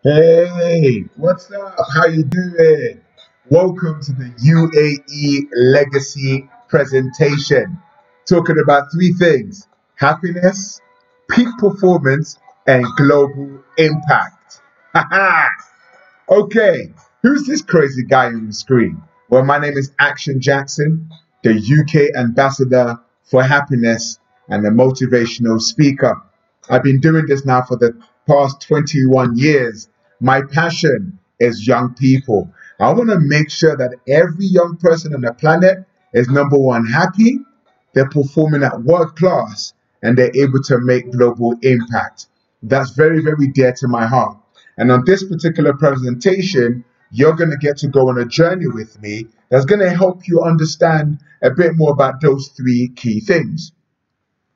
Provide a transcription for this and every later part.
Hey, what's up? How you doing? Welcome to the UAE Legacy presentation. Talking about three things: happiness, peak performance, and global impact. Okay, who's this crazy guy on the screen? Well, my name is Action Jackson, the UK ambassador for happiness and a motivational speaker. I've been doing this now for the past 21 years. My passion is young people. I want to make sure that every young person on the planet is number one, happy, they're performing at world class, and they're able to make global impact. That's very, very dear to my heart. And on this particular presentation, you're going to get to go on a journey with me that's going to help you understand a bit more about those three key things.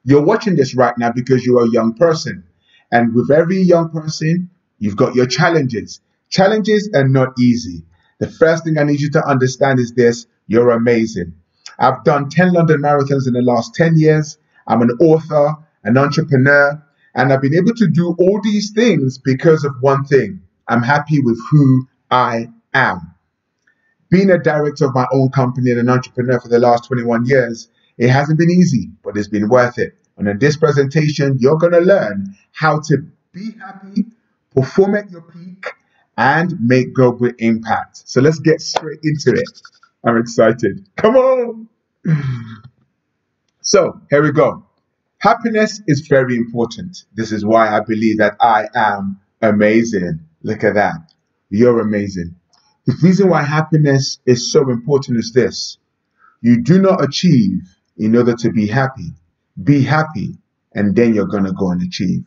You're watching this right now because you're a young person. And with every young person, you've got your challenges. Challenges are not easy. The first thing I need you to understand is this: you're amazing. I've done 10 London marathons in the last 10 years. I'm an author, an entrepreneur, and I've been able to do all these things because of one thing: I'm happy with who I am. Being a director of my own company and an entrepreneur for the last 21 years, it hasn't been easy, but it's been worth it. And in this presentation, you're going to learn how to be happy, perform at your peak, and make global impact. So let's get straight into it. I'm excited. Come on. So here we go. Happiness is very important. This is why I believe that I am amazing. Look at that. You're amazing. The reason why happiness is so important is this: you do not achieve in order to be happy. Be happy, and then you're going to go and achieve.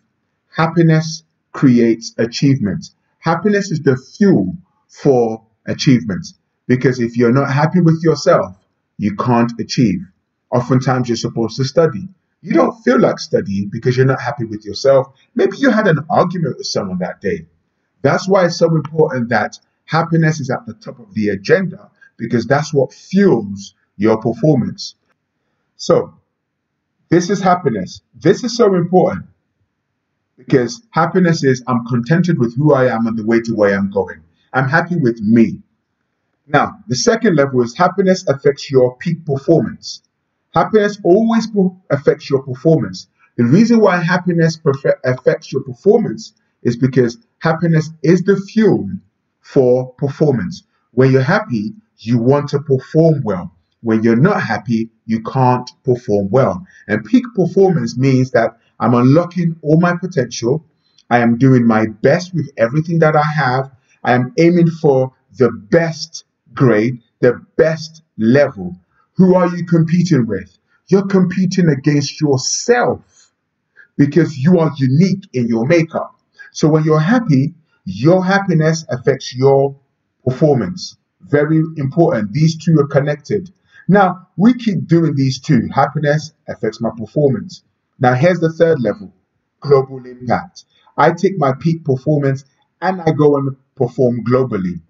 Happiness creates achievement. Happiness is the fuel for achievement. Because if you're not happy with yourself, you can't achieve. Oftentimes, you're supposed to study. You don't feel like studying because you're not happy with yourself. Maybe you had an argument with someone that day. That's why it's so important that happiness is at the top of the agenda, because that's what fuels your performance. So, this is happiness. This is so important because happiness is I'm contented with who I am and the way to where I'm going. I'm happy with me. Now, the second level is happiness affects your peak performance. Happiness always affects your performance. The reason why happiness affects your performance is because happiness is the fuel for performance. When you're happy, you want to perform well. When you're not happy, you can't perform well. And peak performance means that I'm unlocking all my potential. I am doing my best with everything that I have. I am aiming for the best grade, the best level. Who are you competing with? You're competing against yourself because you are unique in your makeup. So when you're happy, your happiness affects your performance. Very important. These two are connected. Now, we keep doing these two. Happiness affects my performance. Now, here's the third level: global impact. I take my peak performance and I go and perform globally.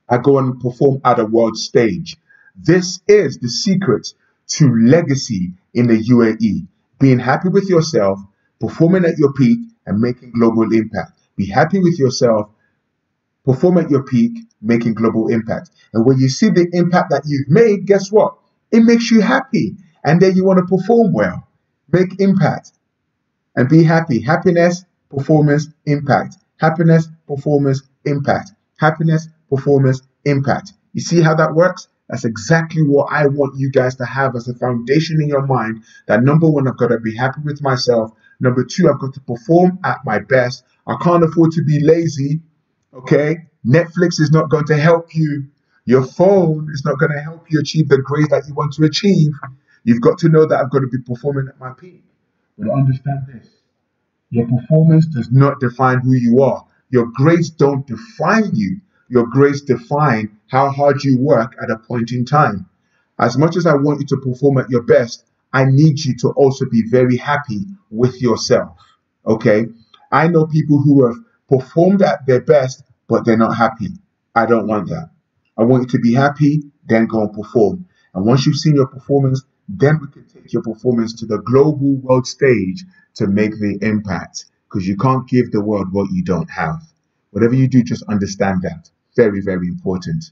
I go and perform at a world stage. This is the secret to legacy in the UAE. Being happy with yourself, performing at your peak, and making global impact. Be happy with yourself, perform at your peak, making global impact. And when you see the impact that you've made, guess what? It makes you happy. And then you want to perform well, make impact, and be happy. Happiness, performance, impact. Happiness, performance, impact. Happiness, performance, impact. You see how that works? That's exactly what I want you guys to have as a foundation in your mind. That number one, I've got to be happy with myself. Number two, I've got to perform at my best. I can't afford to be lazy. Okay? Netflix is not going to help you. Your phone is not going to help you achieve the grades that you want to achieve. You've got to know that I've got to be performing at my peak. But understand this: your performance does not define who you are. Your grades don't define you. Your grades define how hard you work at a point in time. As much as I want you to perform at your best, I need you to also be very happy with yourself. Okay? I know people who have performed at their best, but they're not happy. I don't want that. I want you to be happy, then go and perform. And once you've seen your performance, then we can take your performance to the global world stage to make the impact. Because you can't give the world what you don't have. Whatever you do, just understand that. Very, very important.